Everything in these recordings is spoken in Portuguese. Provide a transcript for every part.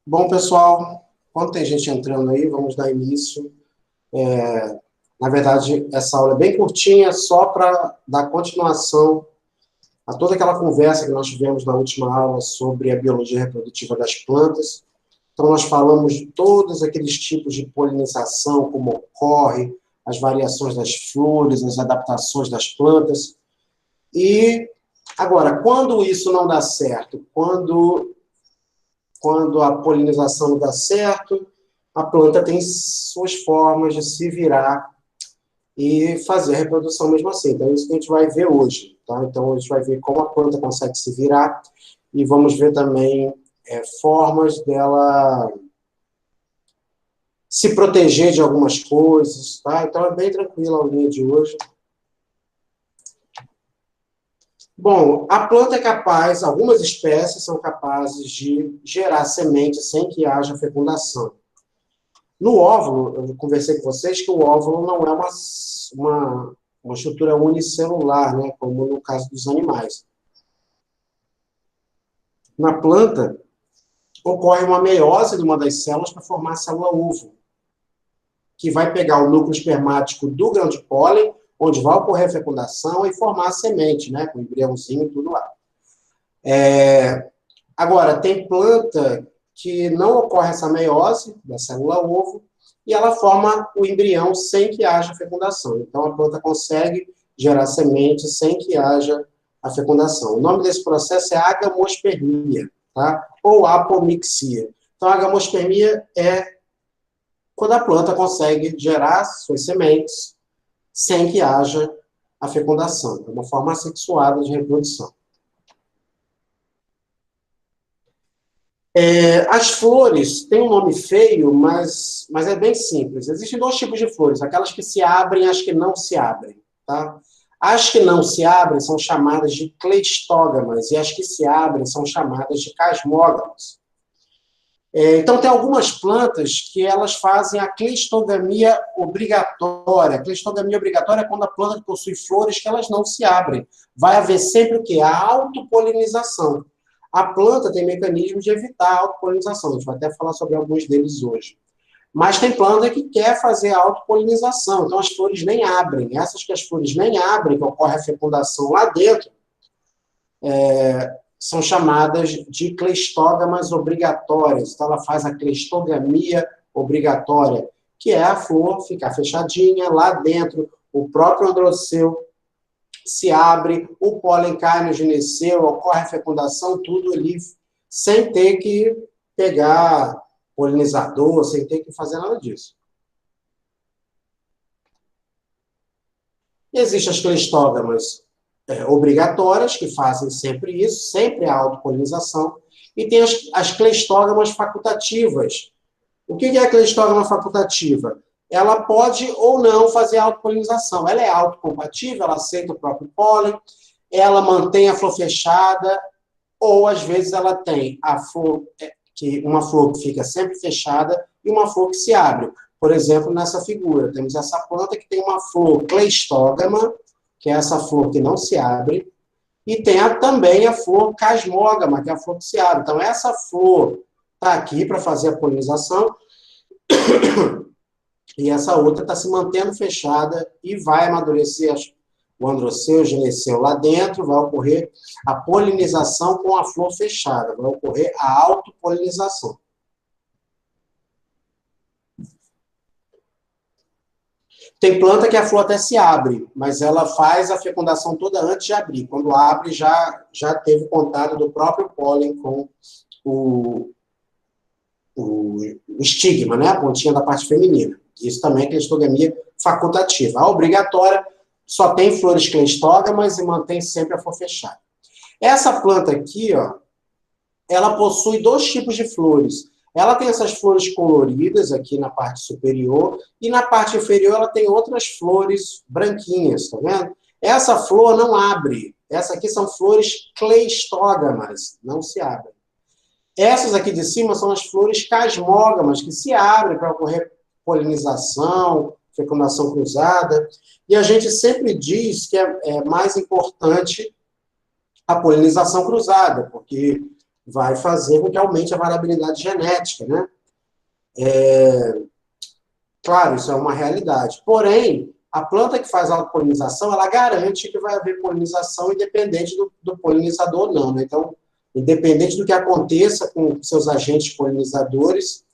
Bom, pessoal, enquanto tem gente entrando aí, vamos dar início. Na verdade, essa aula é bem curtinha, só para dar continuação a toda aquela conversa que nós tivemos na última aula sobre a biologia reprodutiva das plantas. Então, nós falamos de todos aqueles tipos de polinização, como ocorre, as variações das flores, as adaptações das plantas. E, agora, quando isso não dá certo, quando a polinização não dá certo, a planta tem suas formas de se virar e fazer a reprodução mesmo assim. Então, é isso que a gente vai ver hoje. Tá? Então, a gente vai ver como a planta consegue se virar e vamos ver também formas dela se proteger de algumas coisas. Tá? Então, é bem tranquila a aulinha de hoje. Bom, a planta é capaz, algumas espécies são capazes de gerar semente sem que haja fecundação. No óvulo, eu conversei com vocês que o óvulo não é uma estrutura unicelular, né, como no caso dos animais. Na planta, ocorre uma meiose de uma das células para formar a célula ovo, que vai pegar o núcleo espermático do grão de pólen, onde vai ocorrer a fecundação e formar a semente, né, com o embriãozinho e tudo lá. Agora, tem planta que não ocorre essa meiose da célula ovo e ela forma o embrião sem que haja fecundação. Então, a planta consegue gerar semente sem que haja a fecundação. O nome desse processo é agamospermia, tá? Ou apomixia. Então, a agamospermia é quando a planta consegue gerar suas sementes sem que haja a fecundação. É uma forma assexuada de reprodução. As flores têm um nome feio, mas é bem simples. Existem dois tipos de flores, aquelas que se abrem e as que não se abrem. Tá? As que não se abrem são chamadas de cleistógamas, e as que se abrem são chamadas de casmógamas. Então, tem algumas plantas que elas fazem a cleistogamia obrigatória. A cleistogamia obrigatória é quando a planta possui flores que elas não se abrem. Vai haver sempre o quê? A autopolinização. A planta tem mecanismos de evitar a autopolinização. A gente vai até falar sobre alguns deles hoje. Mas tem planta que quer fazer a autopolinização. Então, as flores nem abrem. Essas que as flores nem abrem, que ocorre a fecundação lá dentro, são chamadas de cleistógamas obrigatórias. Então, ela faz a cleistogamia obrigatória, que é a flor ficar fechadinha lá dentro, o próprio androceu se abre, o pólen cai no gineceu, ocorre a fecundação, tudo ali, sem ter que pegar polinizador, sem ter que fazer nada disso. Existem as cleistógamas obrigatórias, que fazem sempre isso, sempre a autopolinização, e tem as cleistógamas facultativas. O que é a cleistógama facultativa? Ela pode ou não fazer autopolinização. Ela é autocompatível, ela aceita o próprio pólen, ela mantém a flor fechada, ou às vezes ela tem uma flor que fica sempre fechada e uma flor que se abre. Por exemplo, nessa figura, temos essa planta que tem uma flor cleistógama, que é essa flor que não se abre, e tem também a flor casmógama, que é a flor que se abre. Então, essa flor está aqui para fazer a polinização, e essa outra está se mantendo fechada e vai amadurecer o androceu, o gineceu lá dentro, vai ocorrer a polinização com a flor fechada, vai ocorrer a autopolinização. Tem planta que a flor até se abre, mas ela faz a fecundação toda antes de abrir. Quando abre, já teve contato do próprio pólen com o estigma, né? A pontinha da parte feminina. Isso também é cleistogamia facultativa. A obrigatória só tem flores cleistógamas e mantém sempre a flor fechada. Essa planta aqui, ó, ela possui dois tipos de flores. Ela tem essas flores coloridas aqui na parte superior e na parte inferior ela tem outras flores branquinhas, tá vendo? Essa flor não abre. Essas aqui são flores cleistógamas, não se abrem. Essas aqui de cima são as flores casmógamas, que se abrem para ocorrer polinização, fecundação cruzada. E a gente sempre diz que é mais importante a polinização cruzada, porque vai fazer com que aumente a variabilidade genética, né? Claro, isso é uma realidade. Porém, a planta que faz autopolinização, ela garante que vai haver polinização independente do polinizador ou não, né? Então, independente do que aconteça com seus agentes polinizadores,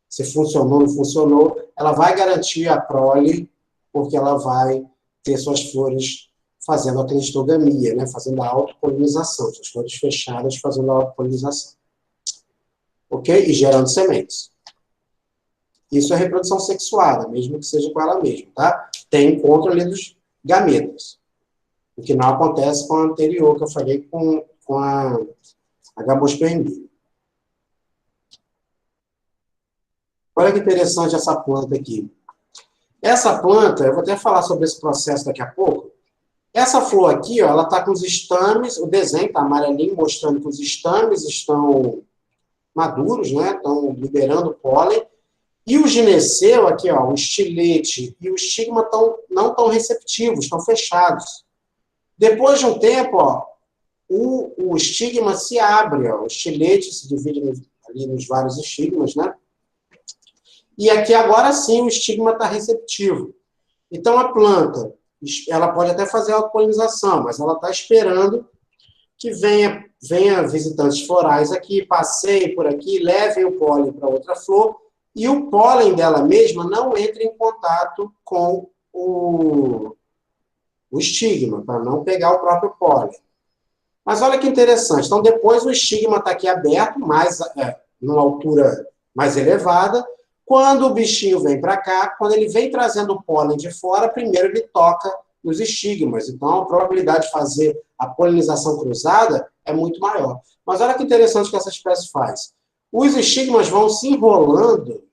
se funcionou ou não funcionou, ela vai garantir a prole, porque ela vai ter suas flores fazendo a clistogamia, né? Fazendo a autopolinização, suas flores fechadas fazendo a autopolinização. Ok? E gerando sementes. Isso é reprodução sexuada, mesmo que seja com ela mesma, tá? Tem encontro ali dos gametas. O que não acontece com a anterior, que eu falei com a Gambospermia. Olha que interessante essa planta aqui. Essa planta, eu vou até falar sobre esse processo daqui a pouco. Essa flor aqui, ó, ela está com os estames, o desenho está amarelinho, mostrando que os estames estão maduros, né? Estão liberando pólen. E o gineceu, aqui, ó, o estilete e o estigma não estão receptivos, estão fechados. Depois de um tempo, ó, o estigma se abre, ó, o estilete se divide ali nos vários estigmas, né? E aqui, agora sim, o estigma está receptivo. Então, a planta, ela pode até fazer autopolinização, mas ela está esperando que venha visitantes florais aqui, passeiem por aqui, levem o pólen para outra flor, e o pólen dela mesma não entra em contato com o estigma, para não pegar o próprio pólen. Mas olha que interessante. Então, depois o estigma está aqui aberto, numa altura mais elevada. Quando o bichinho vem para cá, quando ele vem trazendo o pólen de fora, primeiro ele toca nos estigmas. Então, a probabilidade de fazer a polinização cruzada é muito maior. Mas olha que interessante que essa espécie faz. Os estigmas vão se enrolando,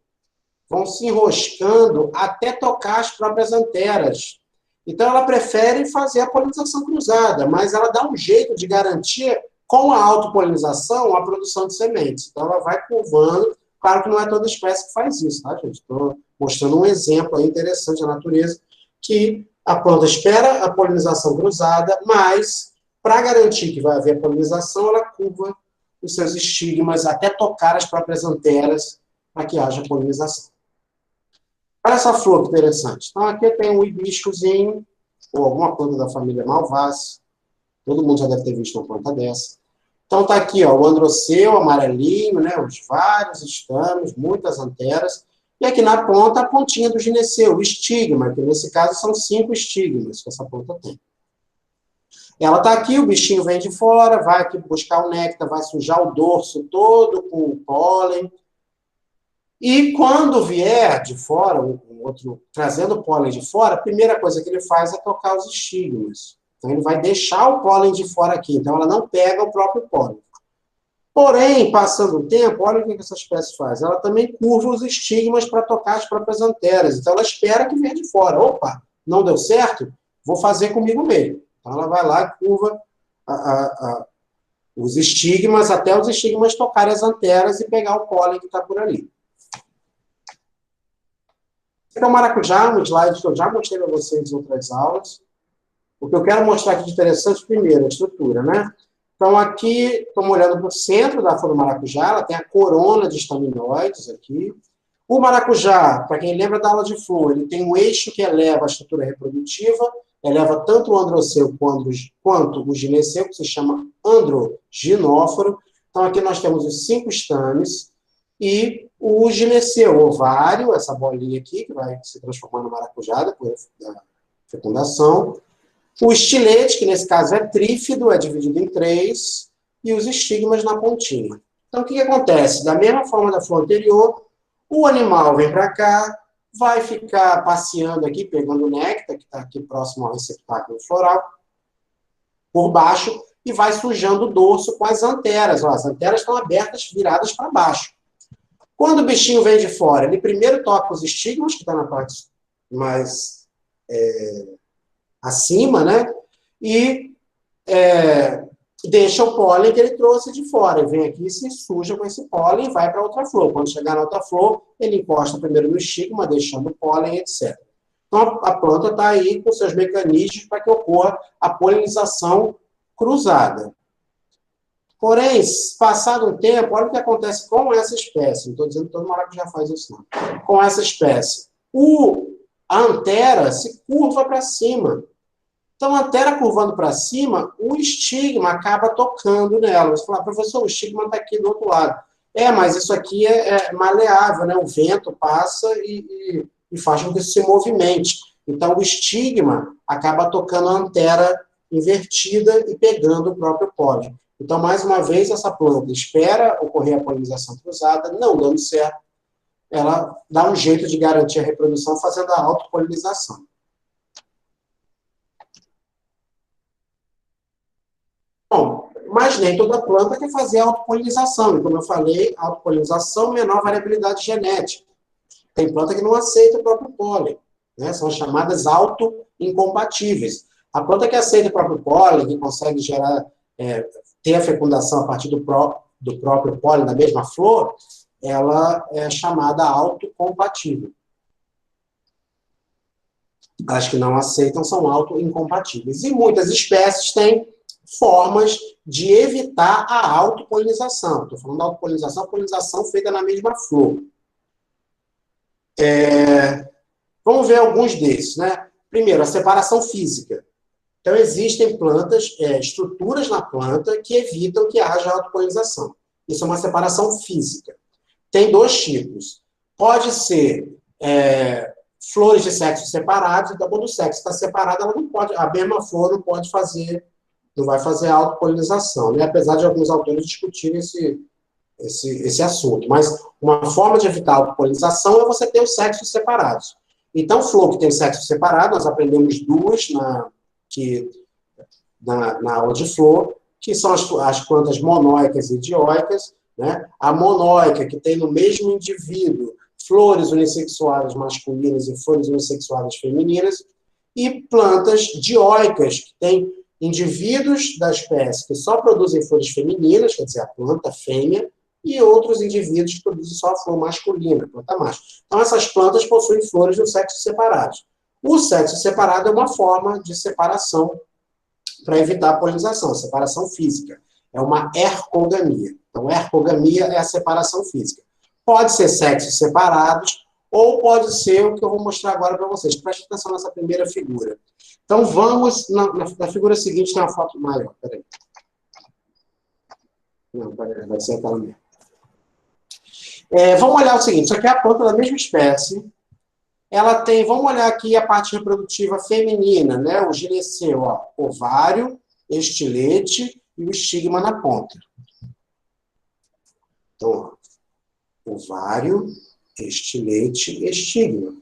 vão se enroscando até tocar as próprias anteras. Então, ela prefere fazer a polinização cruzada, mas ela dá um jeito de garantir, com a autopolinização, a produção de sementes. Então, ela vai curvando. Claro que não é toda espécie que faz isso, tá, gente? Estou mostrando um exemplo aí interessante da natureza, que a planta espera a polinização cruzada, mas, para garantir que vai haver polinização, ela curva os seus estigmas até tocar as próprias anteras para que haja polinização. Olha essa flor que interessante. Então, aqui tem um hibiscozinho, ou alguma planta da família Malvaceae. Todo mundo já deve ter visto uma planta dessa. Então, está aqui, ó, o androceu amarelinho, né, os vários estames, muitas anteras. E aqui na ponta, a pontinha do gineceu, o estigma, que nesse caso são 5 estigmas que essa planta tem. Ela está aqui, o bichinho vem de fora, vai aqui buscar o néctar, vai sujar o dorso todo com o pólen. E quando vier de fora, o outro trazendo o pólen de fora, a primeira coisa que ele faz é tocar os estigmas. Então, ele vai deixar o pólen de fora aqui. Então, ela não pega o próprio pólen. Porém, passando o tempo, olha o que essa espécie faz. Ela também curva os estigmas para tocar as próprias anteras. Então, ela espera que venha de fora. Opa, não deu certo? Vou fazer comigo mesmo. Então, ela vai lá e curva os estigmas, até os estigmas tocarem as anteras e pegar o pólen que está por ali. Esse é o maracujá, um slide que eu já mostrei para vocês em outras aulas. O que eu quero mostrar aqui de interessante, primeiro, a estrutura, né? Então, aqui, estamos olhando para o centro da flor do maracujá, ela tem a corona de estaminóides aqui. O maracujá, para quem lembra da aula de flor, ele tem um eixo que eleva a estrutura reprodutiva, eleva tanto o androceu quanto o gineceu, que se chama androginóforo. Então, aqui nós temos os 5 estames e o gineceu, o ovário, essa bolinha aqui, que vai se transformar no maracujá depois da fecundação. O estilete, que nesse caso é trífido, é dividido em 3, e os estigmas na pontinha. Então, o que acontece? Da mesma forma da flor anterior, o animal vem para cá, vai ficar passeando aqui, pegando néctar, que está aqui próximo ao receptáculo floral, por baixo, e vai sujando o dorso com as anteras. Ó, as anteras estão abertas, viradas para baixo. Quando o bichinho vem de fora, ele primeiro toca os estigmas, que está na parte mais acima, né? E deixa o pólen que ele trouxe de fora. Ele vem aqui, se suja com esse pólen e vai para outra flor. Quando chegar na outra flor, ele encosta primeiro no estigma, deixando o pólen, etc. Então, a planta está aí com seus mecanismos para que ocorra a polinização cruzada. Porém, passado um tempo, olha o que acontece com essa espécie. Não estou dizendo que todo maracujá faz isso, não. Com essa espécie. A antera se curva para cima. Então, a antera curvando para cima, o estigma acaba tocando nela. Você fala, professor, o estigma está aqui do outro lado. Mas isso aqui é maleável, né? O vento passa e faz com que isso se movimente. Então, o estigma acaba tocando a antera invertida e pegando o próprio pólen. Então, mais uma vez, essa planta espera ocorrer a polinização cruzada, não dando certo, ela dá um jeito de garantir a reprodução fazendo a autopolinização. Bom, mas nem toda planta quer fazer autopolinização. E como eu falei, autopolinização, menor variabilidade genética. Tem planta que não aceita o próprio pólen, né? São chamadas autoincompatíveis. A planta que aceita o próprio pólen, que consegue gerar, ter a fecundação a partir do próprio pólen da mesma flor, ela é chamada autocompatível. As que não aceitam são autoincompatíveis. E muitas espécies têm formas de evitar a autopolinização. Estou falando da autopolinização, polinização feita na mesma flor. Vamos ver alguns desses, né? Primeiro, a separação física. Então, existem plantas, estruturas na planta que evitam que haja autopolinização. Isso é uma separação física. Tem dois tipos. Pode ser flores de sexos separados, então quando o sexo está separado, ela não pode, a mesma flor não pode fazer, não vai fazer autopolinização, né? Apesar de alguns autores discutirem esse assunto. Mas uma forma de evitar a autopolinização é você ter os sexos separados. Então, flor que tem sexo separado, nós aprendemos duas na aula de flor, que são as plantas monóicas e dioicas, né? A monóica, que tem no mesmo indivíduo flores unissexuadas masculinas e flores unissexuadas femininas, e plantas dioicas, que têm indivíduos da espécie que só produzem flores femininas, quer dizer, a planta fêmea, e outros indivíduos que produzem só a flor masculina, a planta macho. Então, essas plantas possuem flores de sexos separados. O sexo separado é uma forma de separação para evitar a polinização, a separação física. É uma ercogamia. Então, ercogamia é a separação física. Pode ser sexos separados, ou pode ser o que eu vou mostrar agora para vocês. Preste atenção nessa primeira figura. Então, vamos, na figura seguinte tem uma foto maior. Peraí. Não, peraí, vai ser aquela mesmo. Vamos olhar o seguinte, isso aqui é a planta da mesma espécie. Ela tem, vamos olhar aqui a parte reprodutiva feminina, né? O gineceu, ó, ovário, estilete e o estigma na ponta. Então, ó, ovário, estilete e estigma.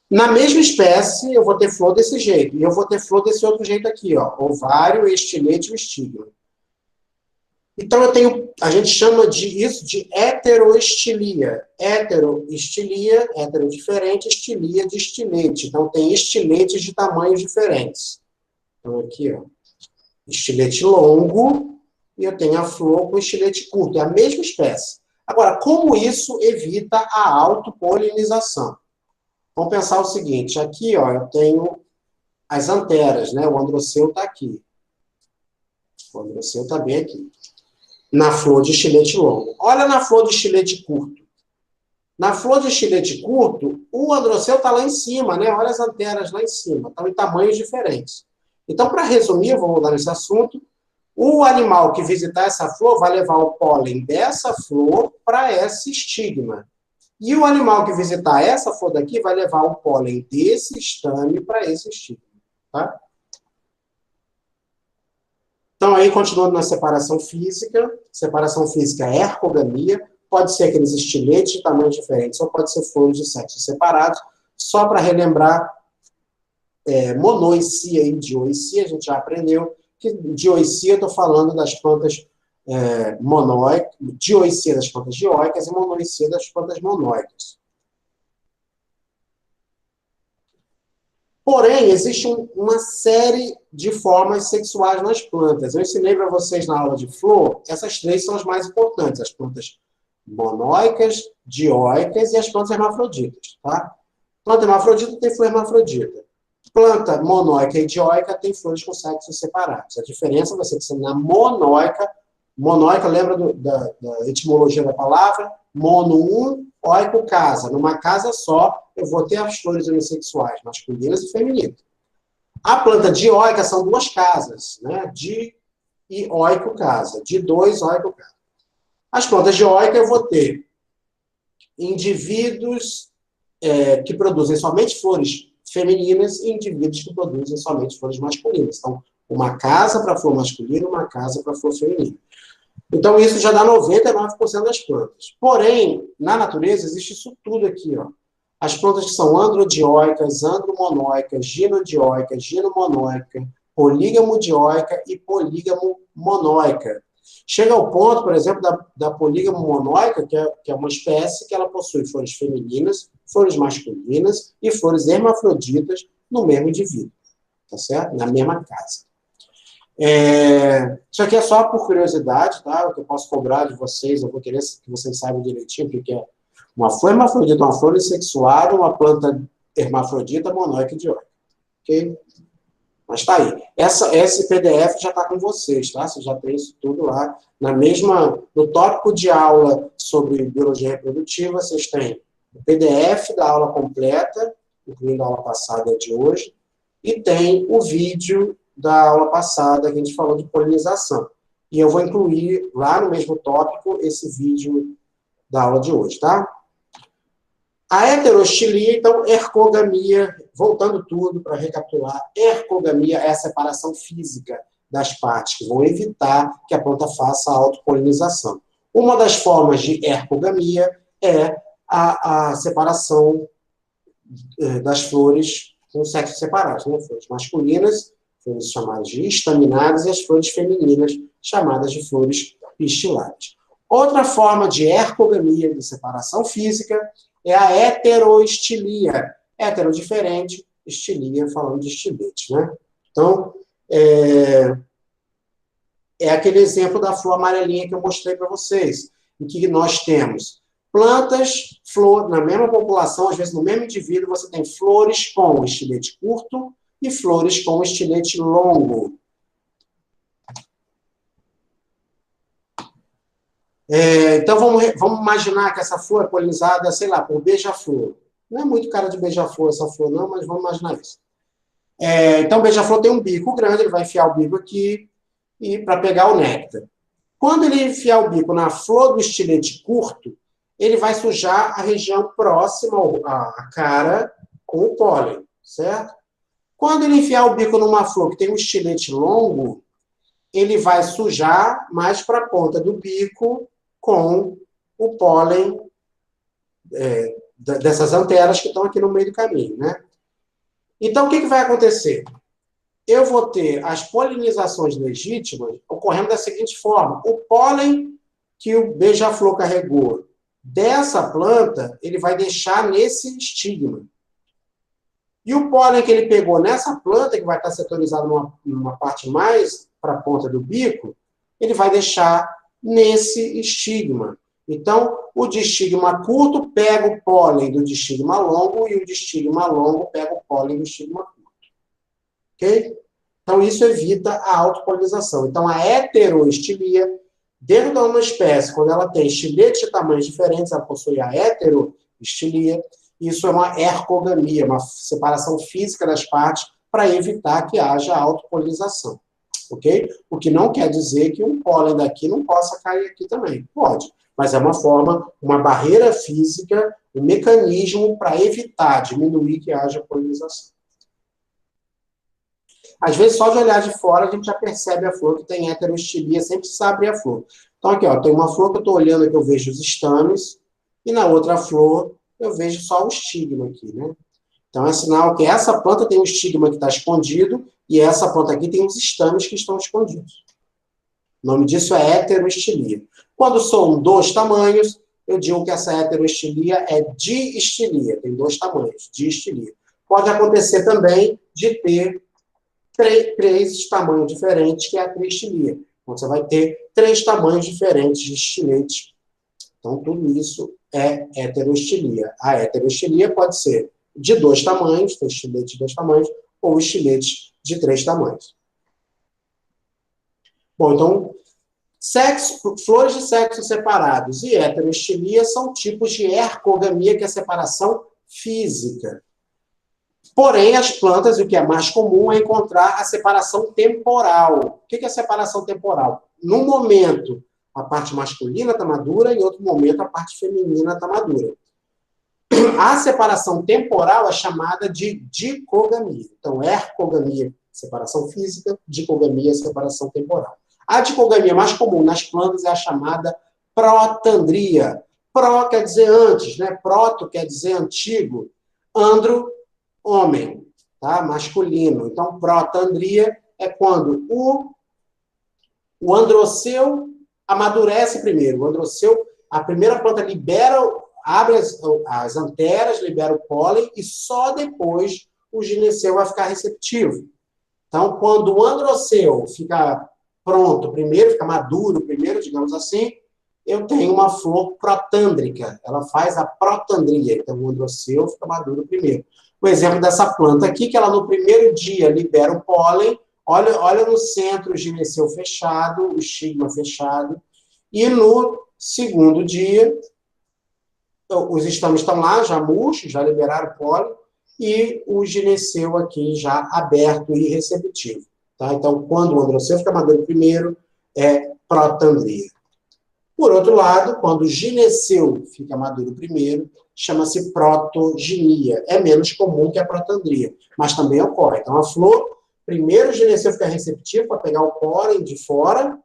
Na mesma espécie, eu vou ter flor desse jeito. E eu vou ter flor desse outro jeito aqui, ó. Ovário, estilete e estigma. Então, a gente chama isso de heteroestilia. Heteroestilia, hetero diferente, estilia de estilete. Então, tem estiletes de tamanhos diferentes. Então, aqui, ó, estilete longo, e eu tenho a flor com estilete curto. É a mesma espécie. Agora, como isso evita a autopolinização? Vamos pensar o seguinte, aqui, ó, eu tenho as anteras, né? O androceu está aqui. O androceu está bem aqui. Na flor de estilete longo. Olha na flor de estilete curto. Na flor de estilete curto, o androceu está lá em cima, né? Olha as anteras lá em cima. Estão em tamanhos diferentes. Então, para resumir, eu vou mudar nesse assunto. O animal que visitar essa flor vai levar o pólen dessa flor para esse estigma. E o animal que visitar essa flor daqui vai levar o pólen desse estame para esse estigma. Tá? Então, aí, continuando na separação física é ercogamia, pode ser aqueles estiletes de tamanhos diferentes, ou pode ser flores de sexos separados. Só para relembrar, monoicia e dioicia, a gente já aprendeu que dioicia, eu estou falando das plantas monóicas, dioicia das plantas dioicas e monoicia das plantas monóicas. Porém, existe uma série de formas sexuais nas plantas. Eu ensinei para vocês na aula de flor, essas três são as mais importantes, as plantas monóicas, dioicas e as plantas hermafroditas. Tá? Planta hermafrodita tem flor hermafrodita. Planta monóica e dioica tem flores com sexos separados. A diferença vai ser que na monóica Monóica, lembra da etimologia da palavra? Mono, um, oico, casa. Numa casa só, eu vou ter as flores unissexuais, masculinas e femininas. A planta dioica são duas casas, né? Di e oico, casa. De dois, oico, casa. As plantas dioicas eu vou ter indivíduos que produzem somente flores femininas e indivíduos que produzem somente flores masculinas. Então, uma casa para flor masculina, uma casa para flor feminina. Então, isso já dá 99% das plantas. Porém, na natureza, existe isso tudo aqui, ó. As plantas que são androdioicas, andromonóicas, ginodioicas, ginomonóica, polígamo-dioica e polígamo-monóica. Chega ao ponto, por exemplo, da polígamo-monóica, que é uma espécie que ela possui flores femininas, flores masculinas e flores hermafroditas no mesmo indivíduo, tá certo? Na mesma casa. Isso aqui é só por curiosidade, tá? O que eu posso cobrar de vocês, eu vou querer que vocês saibam direitinho o que é uma flor hermafrodita, uma flor unisexuada, uma planta hermafrodita, monóica e dioica. Ok? Mas tá aí. Esse PDF já está com vocês, tá? Você já tem isso tudo lá. No tópico de aula sobre biologia reprodutiva, vocês têm o PDF da aula completa, incluindo a aula passada e a de hoje, e tem o vídeo da aula passada que a gente falou de polinização. E eu vou incluir lá no mesmo tópico esse vídeo da aula de hoje, tá? A heterostilia, então, ergogamia, voltando tudo para recapitular, ergogamia é a separação física das partes, que vão evitar que a planta faça a autopolinização. Uma das formas de ergogamia é a separação das flores com sexos separados, né? Flores masculinas, flores chamadas de estaminadas, e as flores femininas, chamadas de flores pistilares. Outra forma de ergogamia, de separação física, é a heteroestilia. Hetero diferente, estilia, falando de estilete, né? Então, é aquele exemplo da flor amarelinha que eu mostrei para vocês, em que nós temos plantas, flor, na mesma população, às vezes no mesmo indivíduo, você tem flores com estilete curto e flores com estilete longo. Então, vamos imaginar que essa flor é polinizada, sei lá, por beija-flor. Não é muito cara de beija-flor essa flor, não, mas vamos imaginar isso. Então, o beija-flor tem um bico grande, ele vai enfiar o bico aqui para pegar o néctar. Quando ele enfiar o bico na flor do estilete curto, ele vai sujar a região próxima à cara com o pólen, certo? Quando ele enfiar o bico numa flor que tem um estilete longo, ele vai sujar mais para a ponta do bico com o pólen dessas anteras que estão aqui no meio do caminho, né? Então, o que vai acontecer? Eu vou ter as polinizações legítimas ocorrendo da seguinte forma. O pólen que o beija-flor carregou dessa planta, ele vai deixar nesse estigma. E o pólen que ele pegou nessa planta, que vai estar setorizado numa parte mais para a ponta do bico, ele vai deixar nesse estigma. Então, o de estigma curto pega o pólen do de estigma longo e o de estigma longo pega o pólen do estigma curto. Ok? Então, isso evita a autopolinização. Então, a heteroestilia, dentro de uma espécie, quando ela tem estiletes de tamanhos diferentes, ela possui a heteroestilia. Isso é uma ergogamia, uma separação física das partes para evitar que haja autopolinização. Ok? O que não quer dizer que um pólen daqui não possa cair aqui também. Pode. Mas é uma forma, uma barreira física, um mecanismo para evitar, diminuir que haja polinização. Às vezes, só de olhar de fora, a gente já percebe a flor que tem heteroestilia, sem precisar abrir a flor. Então, aqui, ó, tem uma flor que eu estou olhando aqui, eu vejo os estames, e na outra flor, eu vejo só o estigma aqui, né? Então, é sinal que essa planta tem um estigma que está escondido, e essa planta aqui tem os estames que estão escondidos. O nome disso é heteroestilia. Quando são dois tamanhos, eu digo que essa heteroestilia é diestilia. Tem dois tamanhos, diestilia. Pode acontecer também de ter três tamanhos diferentes, que é a triestilia. Então, você vai ter 3 tamanhos diferentes de estilete. Então, tudo isso é heteroestilia. A heteroestilia pode ser de 2 tamanhos, tem estilete de 2 tamanhos, ou estilete de 3 tamanhos. Bom, então, Flores de sexos separados e heteroestilia são tipos de ergogamia, que é a separação física. Porém, as plantas, o que é mais comum é encontrar a separação temporal. O que é a separação temporal? Num momento, a parte masculina está madura, em outro momento, a parte feminina está madura. A separação temporal é chamada de dicogamia. Então, ergogamia, separação física, dicogamia, separação temporal. A dicogamia mais comum nas plantas é a chamada protandria. Pro quer dizer antes, né? Proto quer dizer antigo. Andro, homem, tá? Masculino. Então, protandria é quando o androceu amadurece primeiro. O androceu, a primeira planta abre as anteras, libera o pólen e só depois o gineceu vai ficar receptivo. Então, quando o androceu fica pronto primeiro, fica maduro primeiro, digamos assim, eu tenho uma flor protândrica. Ela faz a protandria. Então, o androceu fica maduro primeiro. O exemplo dessa planta aqui, que ela no primeiro dia libera o pólen, olha no centro o gineceu fechado, o estigma fechado, e no segundo dia, os estames estão lá, já murchos, já liberaram o pólen, e o gineceu aqui já aberto e receptivo. Tá? Então, quando o androceu fica maduro primeiro, é protandria. Por outro lado, quando o gineceu fica maduro primeiro, chama-se protogenia. É menos comum que a protandria, mas também ocorre. Então, a flor, primeiro o gineceu fica receptivo para pegar o pólen de fora,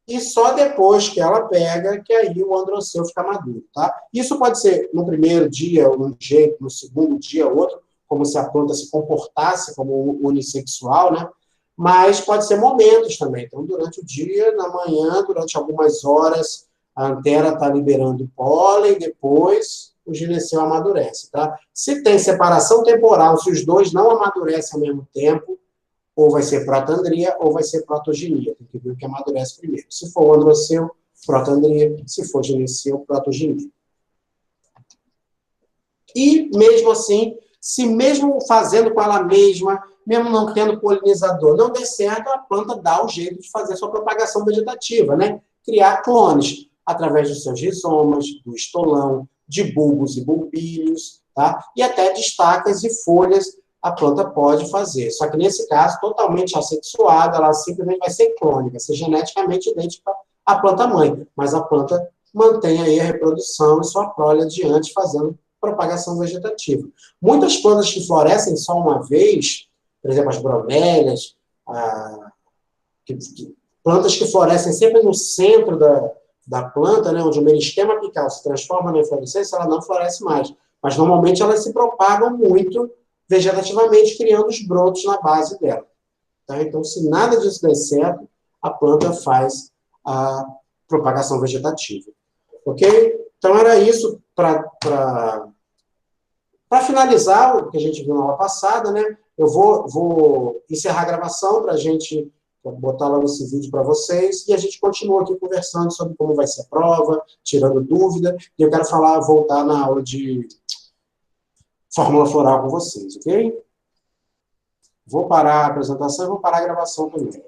e só depois que ela pega, que aí o androceu fica maduro, tá? Isso pode ser no primeiro dia, um jeito, no segundo dia, outro, como se a planta se comportasse como unissexual, né? Mas pode ser momentos também. Então, durante o dia, na manhã, durante algumas horas, a antera está liberando pólen, depois o gineceu amadurece, tá? Se tem separação temporal, se os dois não amadurecem ao mesmo tempo, ou vai ser protandria, ou vai ser protogenia. Tem que ver o que amadurece primeiro. Se for o androceu, protandria. Se for gineceu, protogenia. E, mesmo assim, se mesmo fazendo com ela mesma, mesmo não tendo polinizador, não der certo, a planta dá o jeito de fazer a sua propagação vegetativa, né? Criar clones, através dos seus rizomas, do estolão, de bulbos e bulbilhos, tá? E até de estacas e folhas a planta pode fazer. Só que, nesse caso, totalmente assexuada, ela simplesmente vai ser clônica, ser geneticamente idêntica à planta-mãe. Mas a planta mantém aí a reprodução e sua prole adiante, fazendo propagação vegetativa. Muitas plantas que florescem só uma vez, por exemplo, as bromélias, plantas que florescem sempre no centro da planta, né, onde o meristema apical se transforma na inflorescência, ela não floresce mais. Mas, normalmente, elas se propagam muito vegetativamente, criando os brotos na base dela. Tá? Então, se nada disso der certo, a planta faz a propagação vegetativa. Ok? Então, era isso para finalizar o que a gente viu na aula passada, né? Eu vou encerrar a gravação para a gente botar logo esse vídeo para vocês, e a gente continua aqui conversando sobre como vai ser a prova, tirando dúvida, e eu quero voltar na aula de fórmula floral com vocês, ok? Vou parar a apresentação e vou parar a gravação também.